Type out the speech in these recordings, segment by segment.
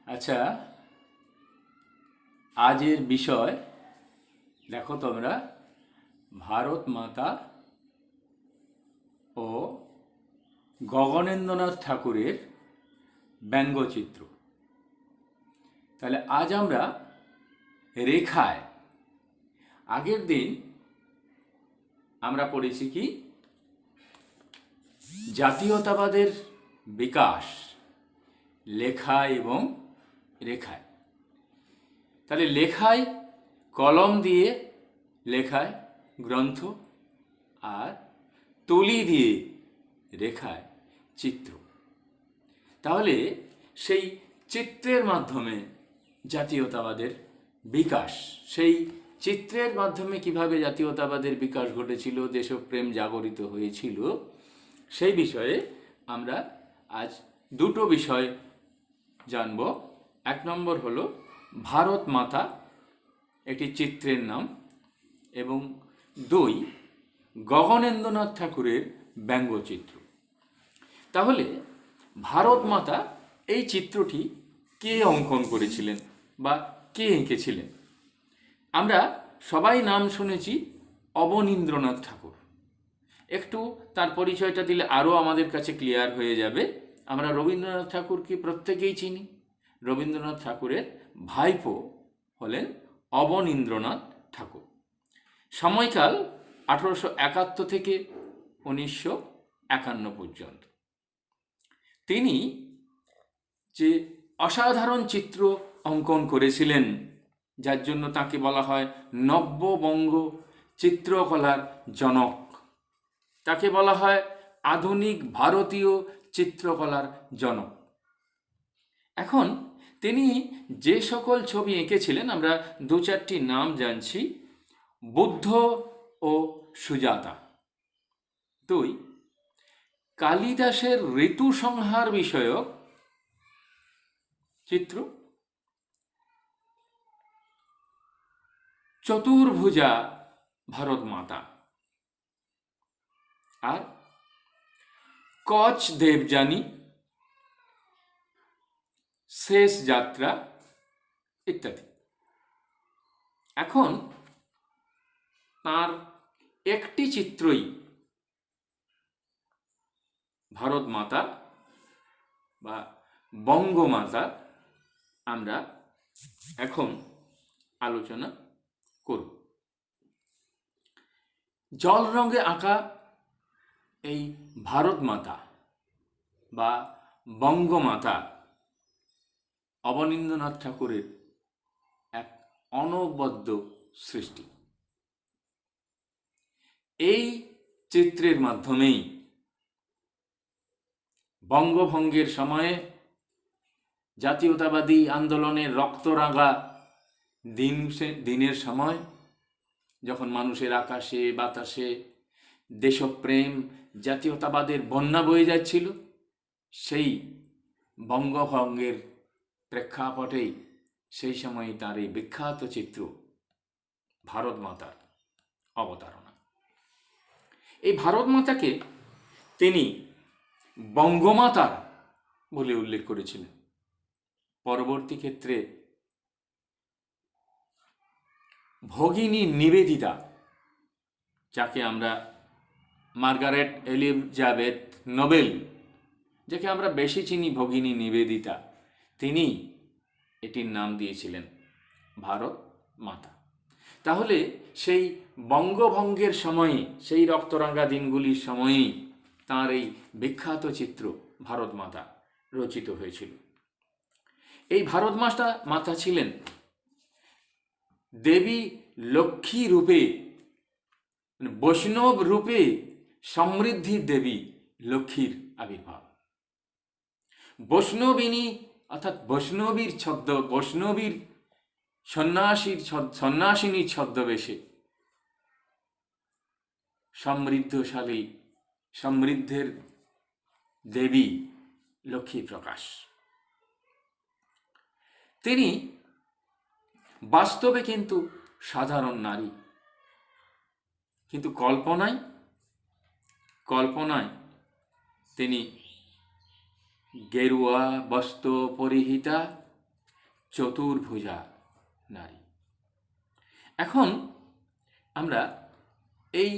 আচ্ছা, আজের বিষয় দেখো তোমরা, ভারত মাতা ও গগনেন্দ্রনাথ ঠাকুরের ব্যঙ্গচিত্র। তাহলে আজ আমরা রেখায়, আগের দিন আমরা পড়েছি কি জাতীয়তাবাদের বিকাশ লেখায় এবং রেখায়। তাহলে লেখায় কলম দিয়ে লেখায় গ্রন্থ, আর তুলি দিয়ে রেখায় চিত্র। তাহলে সেই চিত্রের মাধ্যমে জাতীয়তাবাদের বিকাশ, সেই চিত্রের মাধ্যমে কিভাবে জাতীয়তাবাদের বিকাশ ঘটেছিল, দেশপ্রেম জাগরিত হয়েছিল, সেই বিষয়ে আমরা আজ দুটো বিষয় জানব। এক নম্বর হলো ভারত মাতা, একটি চিত্রের নাম, এবং দুই গগনেন্দ্রনাথ ঠাকুরের ব্যঙ্গচিত্র। তাহলে ভারত মাতা এই চিত্রটি কে অঙ্কন করেছিলেন বা কে এঁকেছিলেন? আমরা সবাই নাম শুনেছি অবনীন্দ্রনাথ ঠাকুর। একটু তার পরিচয়টা দিলে আরও আমাদের কাছে ক্লিয়ার হয়ে যাবে। আমরা রবীন্দ্রনাথ ঠাকুরকে প্রত্যেকেই চিনি। রবীন্দ্রনাথ ঠাকুরের ভাইপো হলেন অবনীন্দ্রনাথ ঠাকুর। সময়কাল 1871 থেকে 1951 পর্যন্ত। তিনি যে অসাধারণ চিত্র অঙ্কন করেছিলেন, যার জন্য তাকে বলা হয় নব্যবঙ্গ চিত্রকলার জনক, তাকে বলা হয় আধুনিক ভারতীয় চিত্রকলার জনক। এখন তিনি যে সকল ছবি এঁকেছিলেন, আমরা দু চারটি নাম জানছি। বুদ্ধ ও সুজাতা, দুই কালিদাসের ঋতু সংহার বিষয়ক চিত্র, চতুর্ভুজা ভারত মাতা, আর কচ দেবযানী, শেষ যাত্রা ইত্যাদি। এখন তার একটি চিত্রই ভারত মাতা বা বঙ্গমাতা আমরা এখন আলোচনা করব। জল রঙে আঁকা এই ভারত মাতা বা বঙ্গমাতা অবনীন্দ্রনাথ ঠাকুরের এক অনবদ্য সৃষ্টি। এই চিত্রের মাধ্যমেই বঙ্গভঙ্গের সময়ে জাতীয়তাবাদী আন্দোলনের রক্তরাঙা দিনের সময়, যখন মানুষের আকাশে বাতাসে দেশপ্রেম জাতীয়তাবাদের বন্যা বয়ে যাচ্ছিল, সেই বঙ্গভঙ্গের প্রেক্ষাপটেই সেই সময় তার এই বিখ্যাত চিত্র ভারত মাতার অবতারণা। এই ভারত মাতাকে তিনি বঙ্গমাতা বলে উল্লেখ করেছিলেন। পরবর্তী ক্ষেত্রে ভগিনী নিবেদিতা, যাকে আমরা মার্গারেট এলিজাবেথ নোবেল, যাকে আমরা বেশি চিনি ভগিনী নিবেদিতা, তিনি এটির নাম দিয়েছিলেন ভারত মাতা। তাহলে সেই বঙ্গভঙ্গের সময়ে, সেই রক্তরাঙা দিনগুলির সময়েই তাঁর এই বিখ্যাত চিত্র ভারত মাতা রচিত হয়েছিল। এই ভারত মাতা ছিলেন দেবী লক্ষ্মী রূপে, বৈষ্ণব রূপে সমৃদ্ধির দেবী লক্ষ্মীর আবির্ভাব। বৈষ্ণবিনী অর্থাৎ বৈষ্ণবীর বৈষ্ণবীর সন্ন্যাসিনীর ছদ্মবেশে সমৃদ্ধশালী সমৃদ্ধের দেবী লক্ষ্মী প্রকাশ। তিনি বাস্তবে কিন্তু সাধারণ নারী, কিন্তু কল্পনায় তিনি গেরুয়া বস্ত্র পরিহিতা চতুর্ভুজা নারী। এখন আমরা এই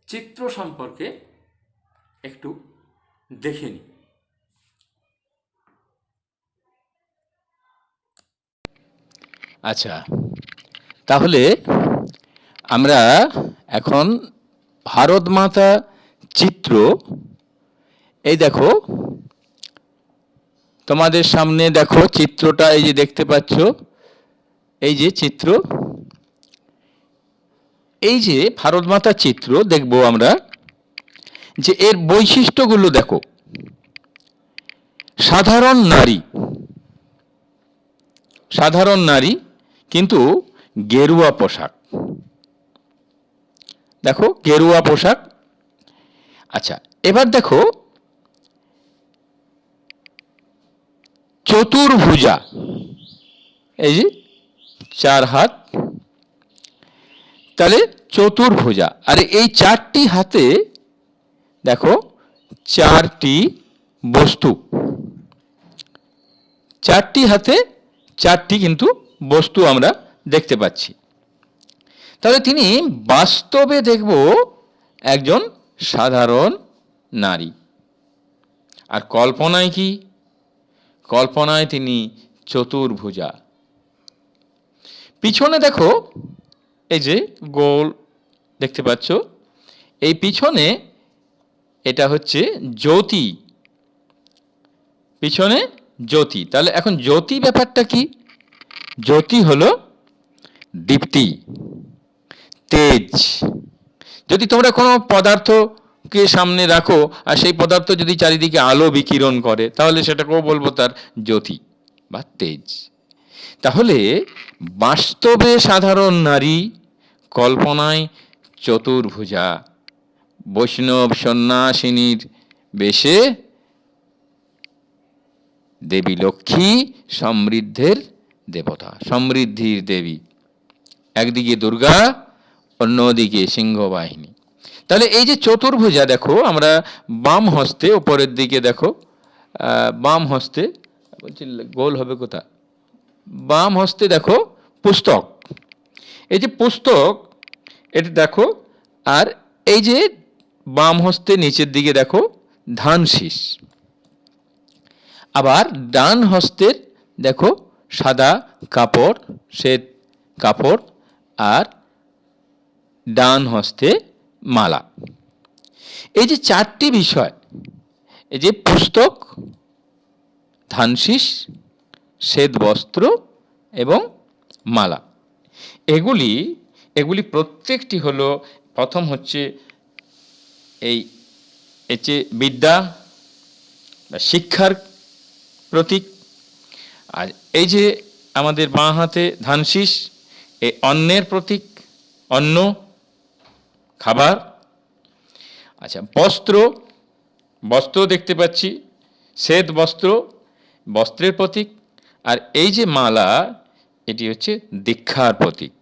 চিত্র সম্পর্কে একটু দেখে নিই। আচ্ছা, তাহলে আমরা এখন ভারত মাতা চিত্র, এই দেখো তোমাদের সামনে দেখো চিত্রটা, এই যে দেখতে পাচ্ছ, এই যে চিত্র, এই যে ভারত মাতা চিত্র দেখব আমরা, যে এর বৈশিষ্ট্যগুলো দেখো। সাধারণ নারী, সাধারণ নারী কিন্তু গেরুয়া পোশাক, দেখো গেরুয়া পোশাক। আচ্ছা, এবার দেখো চতুর্ভুজা, এই যে 4 হাত, তাহলে চতুর্ভুজা। আর এই 4টি হাতে দেখো 4টি বস্তু, 4টি হাতে 4টি কিন্তু বস্তু আমরা দেখতে পাচ্ছি। তাহলে তিনি বাস্তবে দেখব একজন সাধারণ নারী। আর কল্পনায় কি? কল্পনায় তিনি চতুর্ভুজা। পিছনে দেখো এই যে গোল দেখতে পাচ্ছ, এই পিছনে এটা হচ্ছে জ্যোতি, পিছনে জ্যোতি। তাহলে এখন জ্যোতি ব্যাপারটা কি? জ্যোতি হলো দীপ্তি, তেজ। যদি তোমরা কোনো পদার্থকে সামনে রাখো আর সেই পদার্থ যদি চারিদিকে আলো বিকিরণ করে, তাহলে সেটাকেও বলবো তার জ্যোতি বা তেজ। তাহলে বাস্তবে সাধারণ নারী, কল্পনায় চতুর্ভুজা, বৈষ্ণব সন্ন্যাসিনীর বেশে দেবী লক্ষ্মী, সমৃদ্ধের দেবতা, সমৃদ্ধির দেবী। একদিকে দুর্গা, অন্যদিকে সিংহবাহিনী। তাহলে এই যে চতুর্ভুজা দেখো, আমরা বাম হস্তে উপরের দিকে দেখো, বাম হস্তে, বলছি গোল হবে কোথা, বাম হস্তে দেখো পুস্তক, এই যে পুস্তক এটা দেখো। আর এই যে বাম হস্তে নিচের দিকে দেখো ধান শীষ। আবার ডান হস্তের দেখো সাদা কাপড়, শ্বেত কাপড়, আর ডান হস্তে মালা। এই যে 4টি বিষয়, এই যে পুস্তক, ধানশীষ, শ্বেত বস্ত্র এবং মালা, এগুলি প্রত্যেকটি হলো, প্রথম হচ্ছে এই যে বিদ্যা বা শিক্ষার প্রতীক। আর এই যে আমাদের বাঁ হাতে ধানশীষ, এই অন্নের প্রতীক, অন্ন খাবার। আচ্ছা, বস্ত্র, বস্ত্র দেখতে পাচ্ছি, শ্বেত বস্ত্র, বস্ত্রের প্রতীক। আর এই যে মালা, এটি হচ্ছে দীক্ষার প্রতীক।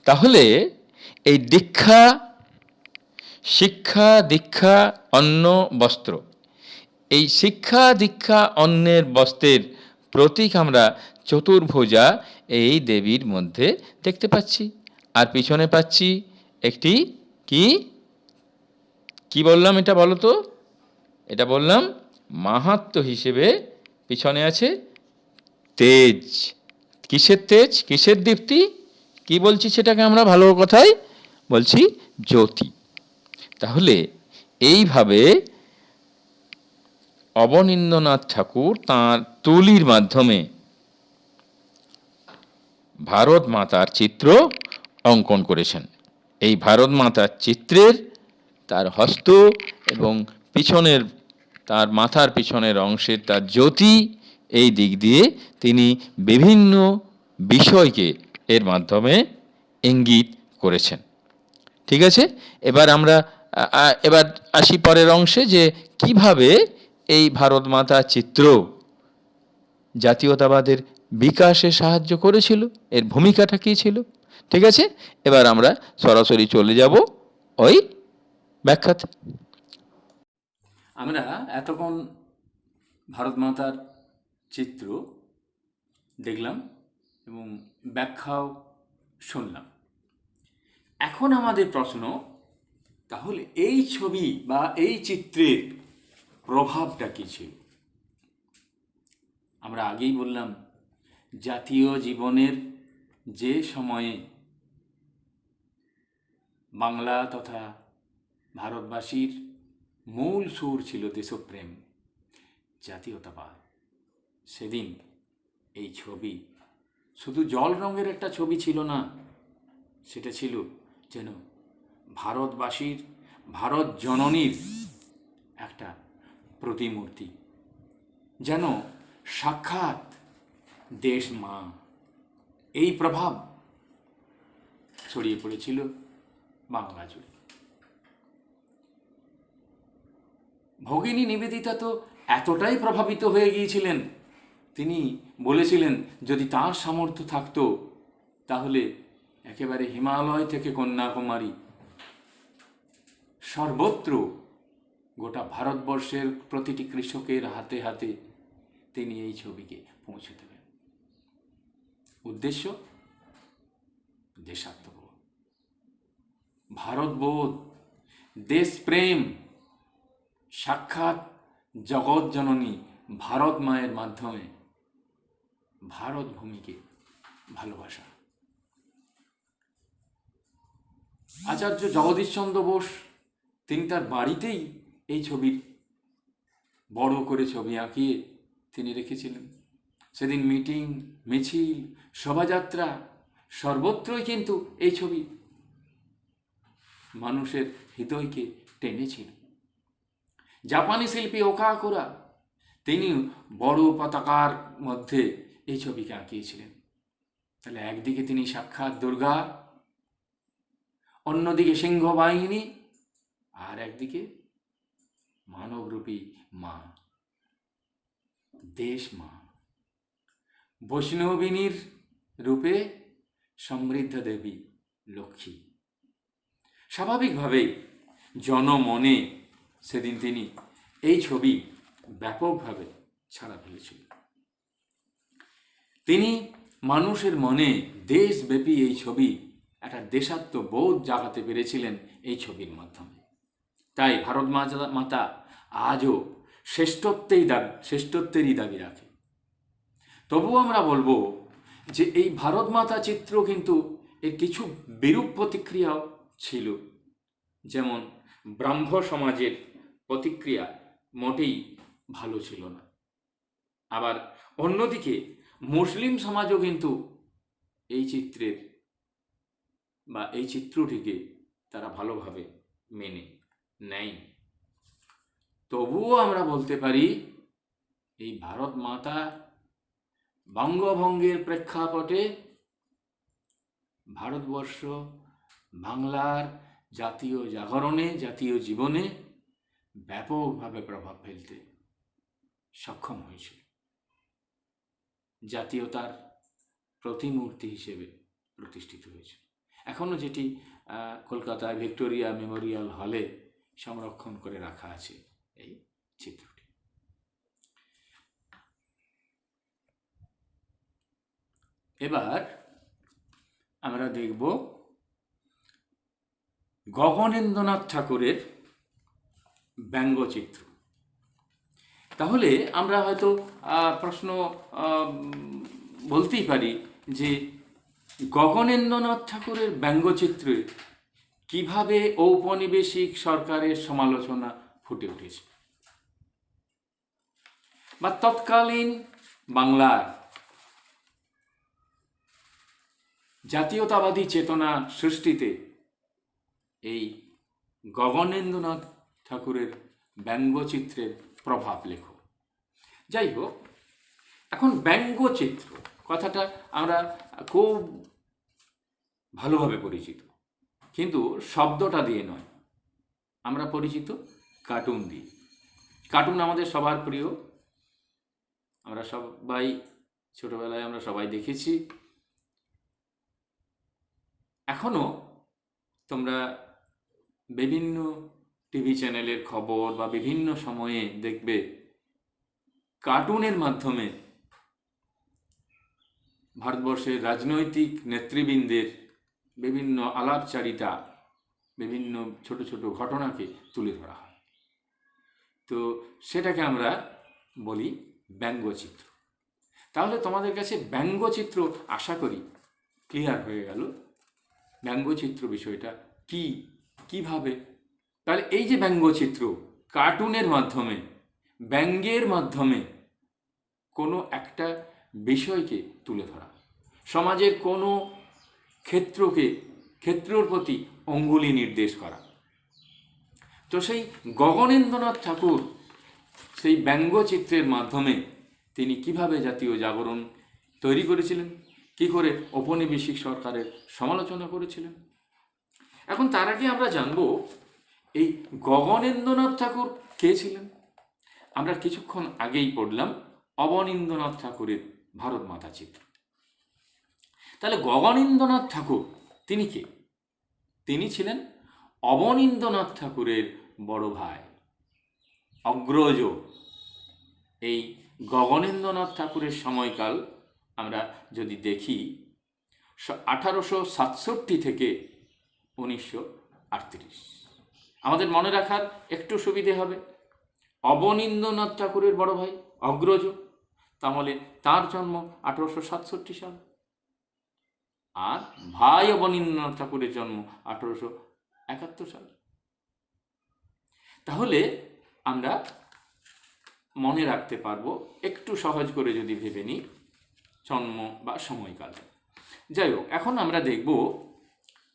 তাহলে এই দীক্ষা, শিক্ষা, দীক্ষা, অন্ন, বস্ত্র, এই শিক্ষা, দীক্ষা, অন্নের, বস্ত্রের প্রতীক আমরা চতুর্ভুজা এই দেবীর মধ্যে দেখতে পাচ্ছি। আর পিছনে পাচ্ছি একটি কি, কি বললাম এটা বলো তো? এটা বললাম মাহাত্ম্য হিসেবে পিছনে আছে তেজ। কিসের তেজ, কিসের দীপ্তি, কি বলছি সেটাকে আমরা ভালো কথায় বলছি জ্যোতি। তাহলে এইভাবে অবনীন্দ্রনাথ ঠাকুর তাঁর তুলির মাধ্যমে ভারত মাতার চিত্র অঙ্কন করেছেন। এই ভারত মাতার চিত্রের তার হস্ত এবং পিছনের, তার মাথার পিছনের অংশের তার জ্যোতি, এই দিক দিয়ে তিনি বিভিন্ন বিষয়কে এর মাধ্যমে ইঙ্গিত করেছেন। ঠিক আছে, এবার আমরা এবার আসি পরের অংশে, যে কিভাবে এই ভারত মাতা চিত্র জাতীয়তাবাদের বিকাশে সাহায্য করেছিল, এর ভূমিকাটা কী ছিল। ঠিক আছে, এবার আমরা সরাসরি চলে যাব ওই ব্যাখ্যাতে। আমরা এতক্ষণ ভারত মাতার চিত্র দেখলাম এবং ব্যাখ্যাও শুনলাম। এখন আমাদের প্রশ্ন, তাহলে এই ছবি বা এই চিত্রের প্রভাবটা কী ছিল? আমরা আগেই বললাম, জাতীয় জীবনের যে সময়ে বাংলা তথা ভারতবাসীর মূল সুর ছিল দেশপ্রেম, জাতীয়তাবাদ, সেদিন এই ছবি শুধু জল রঙের একটা ছবি ছিল না, সেটা ছিল যেন ভারতবাসীর, ভারত জননীর একটা প্রতিমূর্তি, যেন সাক্ষাৎ দেশ মা। এই প্রভাব ছড়িয়ে পড়েছিল বাংলা জুড়ে। ভগিনী নিবেদিতা তো এতটাই প্রভাবিত হয়ে গিয়েছিলেন, তিনি বলেছিলেন যদি তার সামর্থ্য থাকতো তাহলে একেবারে হিমালয় থেকে কন্যাকুমারী সর্বত্র গোটা ভারতবর্ষের প্রতিটি কৃষকের হাতে হাতে তিনি এই ছবিকে পৌঁছে দেবেন। উদ্দেশ্য দেশাত্মবোধ, ভারতবোধ, দেশপ্রেম, সাক্ষাৎ জগৎ জননী ভারত মায়ের মাধ্যমে ভারত ভূমিকে ভালোবাসা। আচার্য জগদীশচন্দ্র বোস তিনি তার বাড়িতেই এই ছবির বড় করে ছবি আঁকিয়ে তিনি রেখেছিলেন। সেদিন মিটিং, মিছিল, শোভাযাত্রা সর্বত্রই কিন্তু এই ছবি মানুষের হৃদয়কে টেনেছিল। জাপানি শিল্পী ওকাকুরা তিনি বড় পতাকার মধ্যে এই ছবিকে আঁকিয়েছিলেন। তাহলে একদিকে তিনি সাক্ষাৎ দুর্গা, অন্যদিকে সিংহ বাহিনী, আর একদিকে মানবরূপী মা, দেশ মা, বৈষ্ণবিনীর রূপে সমৃদ্ধা দেবী লক্ষ্মী। স্বাভাবিকভাবেই জনমনে সেদিন তিনি এই ছবি ব্যাপকভাবে ছাড়া ফেলেছিলেন। তিনি মানুষের মনে দেশব্যাপী এই ছবি একটা দেশাত্মবোধ জাগাতে পেরেছিলেন এই ছবির মাধ্যমে। তাই ভারত মাতা আজও শ্রেষ্ঠত্বেরই দাবি রাখে। তবুও আমরা বলবো যে এই ভারত মাতা চিত্র কিন্তু এর কিছু বিরূপ প্রতিক্রিয়াও ছিল। যেমন ব্রাহ্ম সমাজের প্রতিক্রিয়া মোটেই ভালো ছিল না। আবার অন্যদিকে মুসলিম সমাজও কিন্তু এই চিত্রের বা এই চিত্রটিকে তারা ভালোভাবে মেনে নেয়। তবুও আমরা বলতে পারি এই ভারত মাতা বঙ্গভঙ্গের প্রেক্ষাপটে ভারতবর্ষ, বাংলার জাতীয় জাগরণে, জাতীয় জীবনে ব্যাপকভাবে প্রভাব ফেলতে সক্ষম হয়েছিল। জাতীয়তার প্রতিমূর্তি হিসেবে প্রতিষ্ঠিত হয়েছে। এখনও যেটি কলকাতায় ভিক্টোরিয়া মেমোরিয়াল হলে সংরক্ষণ করে রাখা আছে এই চিত্রটি। এবার আমরা দেখব গগনেন্দ্রনাথ ঠাকুরের ব্যঙ্গচিত্র। তাহলে আমরা হয়তো প্রশ্ন বলতেই পারি যে গগনেন্দ্রনাথ ঠাকুরের ব্যঙ্গচিত্রে কিভাবে ঔপনিবেশিক সরকারের সমালোচনা ফুটে উঠেছে, বা তৎকালীন বাংলার জাতীয়তাবাদী চেতনা সৃষ্টিতে এই গগনেন্দ্রনাথ ঠাকুরের ব্যঙ্গচিত্রের প্রভাব লেখো। যাই হোক, এখন ব্যঙ্গচিত্র কথাটা আমরা খুব ভালোভাবে পরিচিত, কিন্তু শব্দটা দিয়ে নয়, আমরা পরিচিত কার্টুন দিয়ে। কার্টুন আমাদের সবার প্রিয়, আমরা সবাই ছোটবেলায় আমরা সবাই দেখেছি। এখনো তোমরা বিভিন্ন টিভি চ্যানেলের খবর বা বিভিন্ন সময়ে দেখবে কার্টুনের মাধ্যমে ভারতবর্ষের রাজনৈতিক নেতৃবৃন্দের বিভিন্ন আলাপচারিতা, বিভিন্ন ছোট ছোট ঘটনাকে তুলে ধরা হয়। তো সেটাকে আমরা বলি ব্যঙ্গচিত্র। তাহলে তোমাদের কাছে ব্যঙ্গচিত্র আশা করি ক্লিয়ার হয়ে গেল। ব্যঙ্গচিত্র বিষয়টা কি, কিভাবে। তাহলে এই যে ব্যঙ্গচিত্র, কার্টুনের মাধ্যমে, ব্যঙ্গের মাধ্যমে কোনো একটা বিষয়কে তুলে ধরা, সমাজের কোনো ক্ষেত্রর প্রতি অঙ্গুলি নির্দেশ করা। তো সেই গগনেন্দ্রনাথ ঠাকুর সেই ব্যঙ্গচিত্রের মাধ্যমে তিনি কিভাবে জাতীয় জাগরণ তৈরি করেছিলেন, কি করে ঔপনিবেশিক সরকারের সমালোচনা করেছিলেন। এখন তার আগে আমরা জানব এই গগনেন্দ্রনাথ ঠাকুর কে ছিলেন। আমরা কিছুক্ষণ আগেই পড়লাম অবনীন্দ্রনাথ ঠাকুরের ভারত মাতা চিত্র। তাহলে গগনেন্দ্রনাথ ঠাকুর তিনি কে? তিনি ছিলেন অবনীন্দ্রনাথ ঠাকুরের বড় ভাই, অগ্রজ। এই গগনেন্দ্রনাথ ঠাকুরের সময়কাল আমরা যদি দেখি 1867 থেকে 1938। আমাদের মনে রাখার একটু সুবিধে হবে, অবনীন্দ্রনাথ ঠাকুরের বড় ভাই অগ্রজ, তাহলে তার জন্ম 1867 সাল, আর ভাই অবনীন্দ্রনাথ ঠাকুরের জন্ম 1871 সাল। তাহলে আমরা মনে রাখতে পারবো একটু সহজ করে যদি ভেবে নিই জন্ম বা সময়কাল। যাই হোক, এখন আমরা দেখব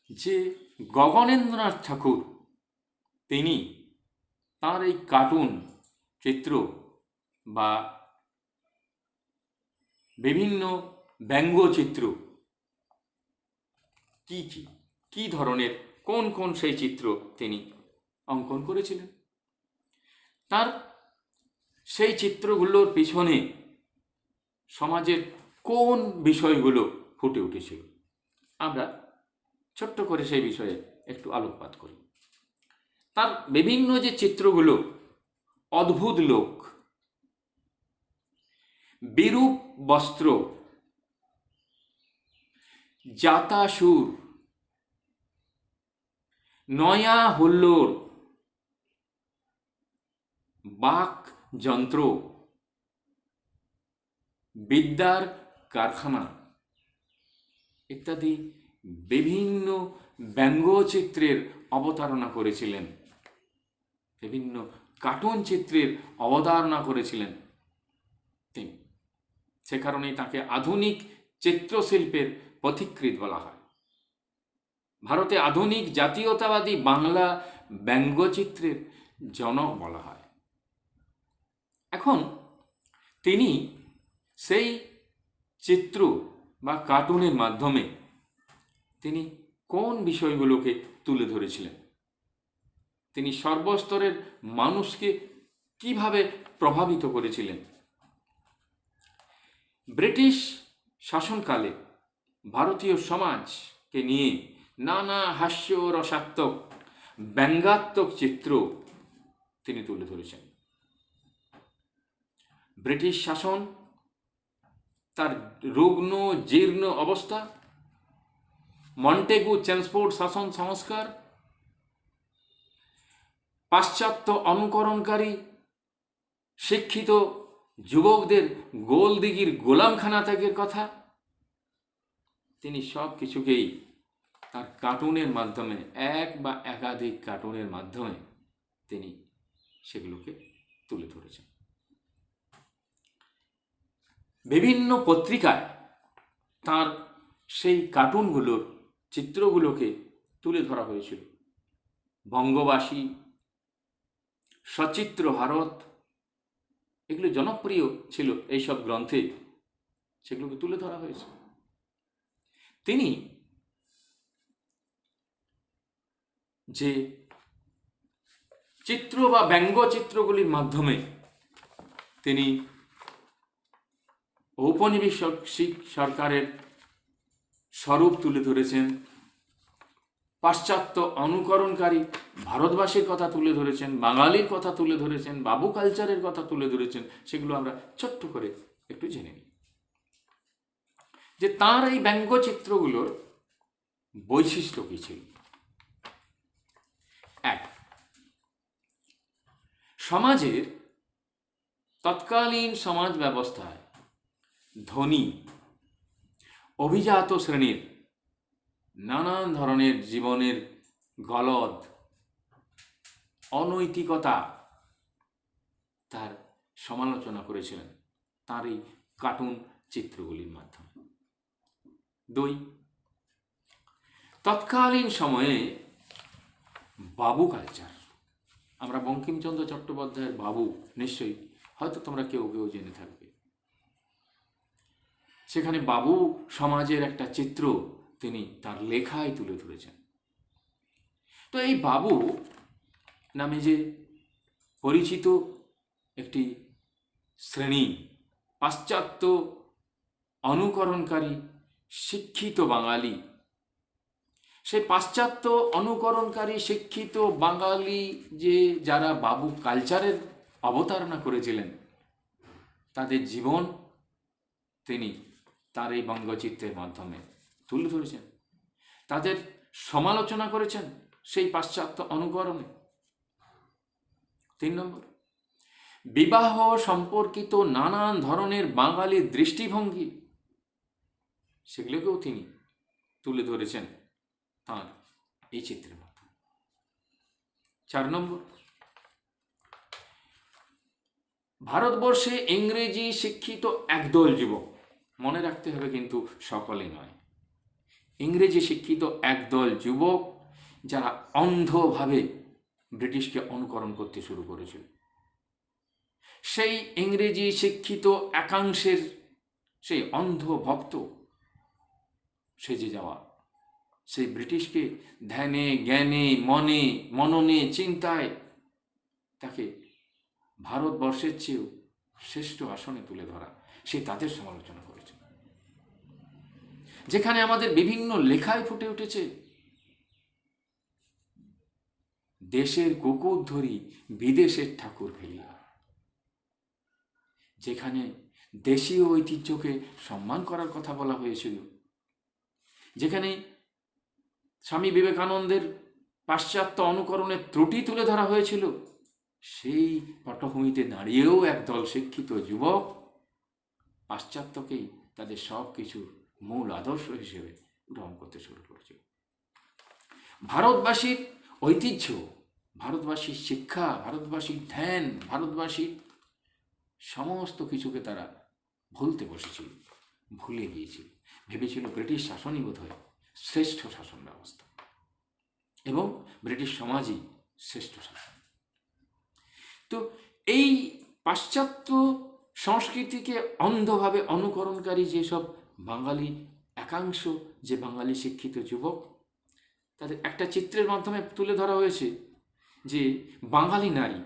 যে গগনেন্দ্রনাথ ঠাকুর তিনি তার এই কার্টুন চিত্র বা বিভিন্ন ব্যঙ্গচিত্র কি ধরনের, কোন সেই চিত্র তিনি অঙ্কন করেছিলেন, তার সেই চিত্রগুলোর পিছনে সমাজের কোন বিষয়গুলো ফুটে উঠেছিল, আমরা ছোট্ট করে সেই বিষয়ে একটু আলোকপাত করি। তার বিভিন্ন যে চিত্রগুলো, অদ্ভুত লোক, বিরূপ বস্ত্র, জাতাসুর, নয়া হুল্লোড়, বাক যন্ত্র, বিদ্যার কারখানা ইত্যাদি বিভিন্ন ব্যঙ্গচিত্রের অবতারণা করেছিলেন, বিভিন্ন কার্টুন চিত্রের অবতারণা করেছিলেন তিনি। সে কারণেই তাকে আধুনিক চিত্রশিল্পের পথিকৃৎ বলা হয়। ভারতে আধুনিক জাতীয়তাবাদী বাংলা ব্যঙ্গচিত্রের জনক বলা হয়। এখন তিনি সেই চিত্র বা কার্টুনের মাধ্যমে তিনি কোন বিষয়গুলোকে তুলে ধরেছিলেন, তিনি সর্বস্তরের মানুষকে কিভাবে প্রভাবিত করেছিলেন। ব্রিটিশ শাসনকালে ভারতীয় সমাজকে নিয়ে নানা হাস্য রসাত্মক ব্যঙ্গাত্মক চিত্র তিনি তুলে ধরেছেন। ব্রিটিশ শাসন, তার রুগ্ন জীর্ণ অবস্থা, মন্টেগু চেমসফোর্ড শাসন সংস্কার, পাশ্চাত্য অনুকরণকারী শিক্ষিত যুবকদের গোলদিঘির গোলামখানা ত্যাগের কথা, তিনি সব কিছুকেই তার কার্টুনের মাধ্যমে, এক বা একাধিক কার্টুনের মাধ্যমে তিনি সেগুলোকে তুলে ধরেছেন। বিভিন্ন পত্রিকায় তার সেই কার্টুনগুলোর চিত্রগুলোকে তুলে ধরা হয়েছিল। বঙ্গবাসী, সচিত্র ভারত, এগুলো জনপ্রিয় ছিল এইসব গ্রন্থে, সেগুলোকে তুলে ধরা হয়েছে। তিনি যে চিত্র বা ব্যঙ্গচিত্রগুলির মাধ্যমে তিনি ঔপনিবেশিক সরকারের স্বরূপ তুলে ধরেছেন, পাশ্চাত্য অনুকরণকারী ভারতবাসীর কথা তুলে ধরেছেন, বাঙালির কথা তুলে ধরেছেন, বাবু কালচারের কথা তুলে ধরেছেন, সেগুলো আমরা ছোট্ট করে একটু জেনে নিই। যে তাঁর এই ব্যঙ্গচিত্রগুলোর বৈশিষ্ট্য কী ছিল। এক, সমাজের তৎকালীন সমাজ ব্যবস্থায় ধনী অভিজাত শ্রেণীর নানান ধরনের জীবনের গলদ, অনৈতিকতা তার সমালোচনা করেছিলেন তার এই কার্টুন চিত্রগুলির মাধ্যমে। দুই, তৎকালীন সময়ে বাবু কালচার, আমরা বঙ্কিমচন্দ্র চট্টোপাধ্যায়ের বাবু নিশ্চয়ই হয়তো তোমরা কেউ কেউ জেনে থাকবে, সেখানে বাবু সমাজের একটা চিত্র তিনি তার লেখায় তুলে ধরেছেন। তো এই বাবু নামে যে পরিচিত একটি শ্রেণী, পাশ্চাত্য অনুকরণকারী শিক্ষিত বাঙালি, সেই পাশ্চাত্য অনুকরণকারী শিক্ষিত বাঙালি যে যারা বাবু কালচারের অবতারণা করেছিলেন, তাদের জীবন তিনি তার এই ব্যঙ্গচিত্রের মাধ্যমে তুলে ধরেছেন, তাদের সমালোচনা করেছেন সেই পাশ্চাত্য অনুকরণে। 3 নম্বর, বিবাহ সম্পর্কিত নানান ধরনের বাঙালির দৃষ্টিভঙ্গি, সেগুলোকেও তিনি তুলে ধরেছেন তাঁর এই চিত্রের মাধ্যমে। 4 নম্বর, ভারতবর্ষে ইংরেজি শিক্ষিত একদল যুবক, মনে রাখতে হবে কিন্তু সকলে নয়, ইংরেজি শিক্ষিত একদল যুবক যারা অন্ধভাবে ব্রিটিশকে অনুকরণ করতে শুরু করেছিল। সেই ইংরেজি শিক্ষিত একাংশের সেই অন্ধ ভক্ত সেজে যাওয়া, সেই ব্রিটিশকে ধ্যানে জ্ঞানে মনে মননে চিন্তায় তাকে ভারতবর্ষের চেয়েও শ্রেষ্ঠ আসনে তুলে ধরা, সে তাদের সমালোচনা করেছে। যেখানে আমাদের বিভিন্ন লেখায় ফুটে উঠেছে দেশের কুকুর ধরি বিদেশের ঠাকুর ফেলিয়া, যেখানে দেশীয় ঐতিহ্যকে সম্মান করার কথা বলা হয়েছিল, যেখানে স্বামী বিবেকানন্দের পাশ্চাত্য অনুকরণের ত্রুটি তুলে ধরা হয়েছিল, সেই পটভূমিতে দাঁড়িয়েও একদল শিক্ষিত যুবক পাশ্চাত্যকেই তাদের সব কিছুর মূল আদর্শ হিসেবে গ্রহণ করতে শুরু করেছিল। ভারতবাসীর ঐতিহ্য, ভারতবাসীর শিক্ষা, ভারতবাসীর ধ্যান, ভারতবাসীর সমস্ত কিছুকে তারা ভুলতে বসেছিল, ভুলে গিয়েছিল, ভেবেছিল ব্রিটিশ শাসনই বোধহয় শ্রেষ্ঠ শাসন ব্যবস্থা এবং ব্রিটিশ সমাজই শ্রেষ্ঠ শাসন। তো এই পাশ্চাত্য সংস্কৃতিকে অন্ধভাবে অনুকরণকারী যেসব বাঙালি একাংশ, যে বাঙালি শিক্ষিত যুবক, তাদের একটা চিত্রের মাধ্যমে তুলে ধরা হয়েছে যে বাঙালি নারী,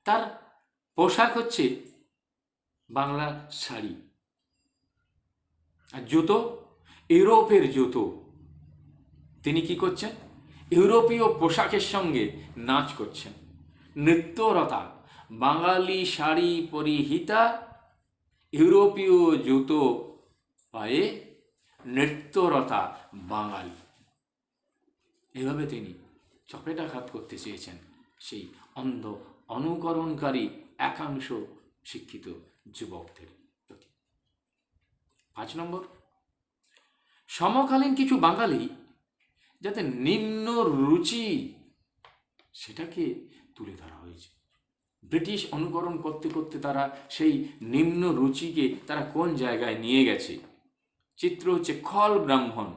তার পোশাক হচ্ছে বাংলা শাড়ি, আর জুতো ইউরোপের জুতো। তিনি কি করছেন? ইউরোপীয় পোশাকের সঙ্গে নাচ করছেন, নৃত্যরতা, বাঙালি শাড়ি পরিহিতা, ইউরোপীয় জুতো পায়ে নৃত্যরতা বাঙালি। এভাবে তিনি চপেটাঘাত করতে চেয়েছেন সেই অন্ধ অনুকরণকারী একাংশ শিক্ষিত যুবকদের প্রতি। 5 নম্বর, সমকালীন কিছু বাঙালি যাতে নিম্ন রুচি, সেটাকে তুলে ধরা হয়েছে। ব্রিটিশ অনুকরণ করতে করতে তারা সেই নিম্ন রুচিকে তারা কোন জায়গায় নিয়ে গেছে। চিত্র হচ্ছে খল ব্রাহ্মণ।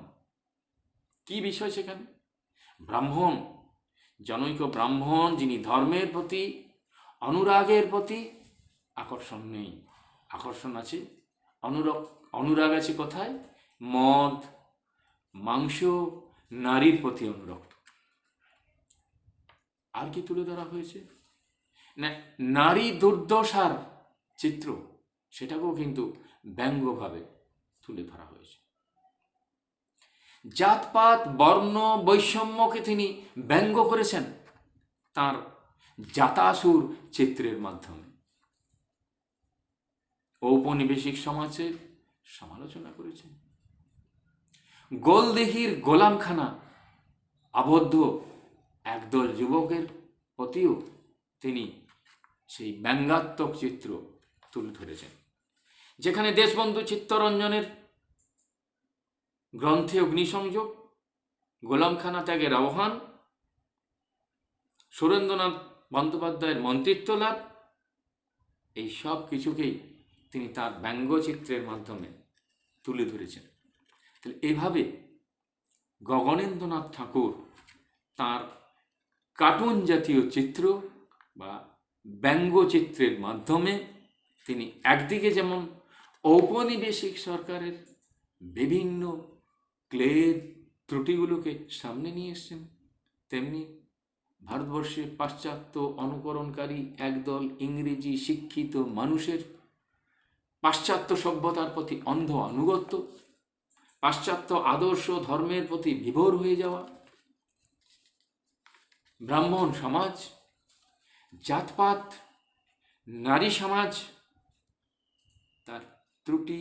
কি বিষয় সেখানে? ব্রাহ্মণ, জনৈক ব্রাহ্মণ যিনি ধর্মের প্রতি, অনুরাগের প্রতি আকর্ষণ নেই, আকর্ষণ আছে, অনুরাগ আছে কোথায়? মদ, মাংস, নারীর প্রতি অনুরক্ত। আর কি তুলে ধরা হয়েছে? না, নারী দুর্দশার চিত্র, সেটাকেও কিন্তু ব্যঙ্গভাবে তুলে ধরা হয়েছে। জাতপাত বর্ণ বৈষম্যকে তিনি ব্যঙ্গ করেছেন তার জাতাসুর চিত্রের মাধ্যমে। ঔপনিবেশিক সমাজের সমালোচনা করেছেন। গোলদেহির গোলামখানা আবদ্ধ একদল যুবকের প্রতিও তিনি সেই ব্যঙ্গাত্মক চিত্র তুলে ধরেছেন, যেখানে দেশবন্ধু চিত্তরঞ্জনের গ্রন্থে অগ্নিসংযোগ, গোলামখানা ত্যাগের আহ্বান, সুরেন্দ্রনাথ বন্দ্যোপাধ্যায়ের মন্ত্রিত্ব লাভ, এই সব কিছুকেই তিনি তার ব্যঙ্গচিত্রের মাধ্যমে তুলে ধরেছেন। তাহলে এইভাবে গগনেন্দ্রনাথ ঠাকুর তার কার্টুন জাতীয় চিত্র বা ব্যঙ্গচিত্রের মাধ্যমে তিনি একদিকে যেমন ঔপনিবেশিক সরকারের বিভিন্ন ক্লেদ ত্রুটিগুলোকে সামনে নিয়ে এসছেন, তেমনি ভারতবর্ষে পাশ্চাত্য অনুকরণকারী একদল ইংরেজি শিক্ষিত মানুষের পাশ্চাত্য সভ্যতার প্রতি অন্ধ আনুগত্য, পাশ্চাত্য আদর্শ ধর্মের প্রতি বিভোর হয়ে যাওয়া, ব্রাহ্মণ সমাজ, জাতপাত, নারী সমাজ, তার ত্রুটি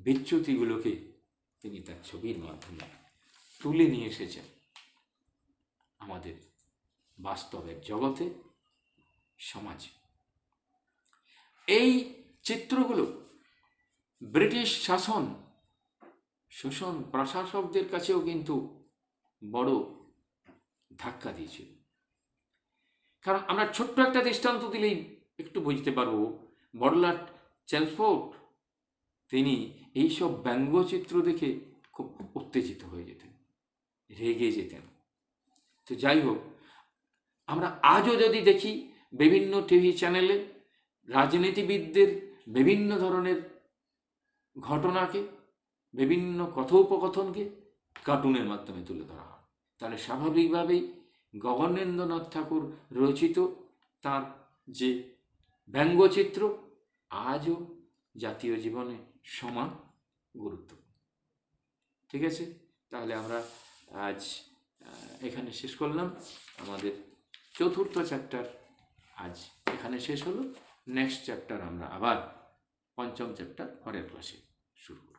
বিচ্যুতিগুলোকে তিনি তার ছবির মাধ্যমে তুলে নিয়ে এসেছেন আমাদের বাস্তবের জগতে, সমাজে। এই চিত্রগুলো ব্রিটিশ শোষণ প্রশাসকদের কাছেও কিন্তু বড় ধাক্কা দিয়েছিল। কারণ আমরা ছোট্ট একটা দৃষ্টান্ত দিলেই একটু বুঝতে পারবো, বড়লাট চেমসফোর্ড তিনি এইসব ব্যঙ্গচিত্র দেখে খুব উত্তেজিত হয়ে যেতেন, রেগে যেতেন। তো যাই হোক, আমরা আজও যদি দেখি বিভিন্ন টিভি চ্যানেলে রাজনীতিবিদদের বিভিন্ন ধরনের ঘটনাকে, বিভিন্ন কথোপকথনকে কার্টুনের মাধ্যমে তুলে ধরা হয়, তাহলে স্বাভাবিকভাবেই গগনেন্দ্রনাথ ঠাকুর রচিত তার যে ব্যঙ্গচিত্র আজও জাতীয় জীবনে সমান গুরুত্বপূর্ণ। ঠিক আছে, তাহলে আমরা আজ এখানে শেষ করলাম। আমাদের চতুর্থ চ্যাপ্টার আজ এখানে শেষ হলো। নেক্সট চ্যাপ্টার আমরা আবার পঞ্চম চ্যাপ্টার পরের ক্লাসে শুরু করব।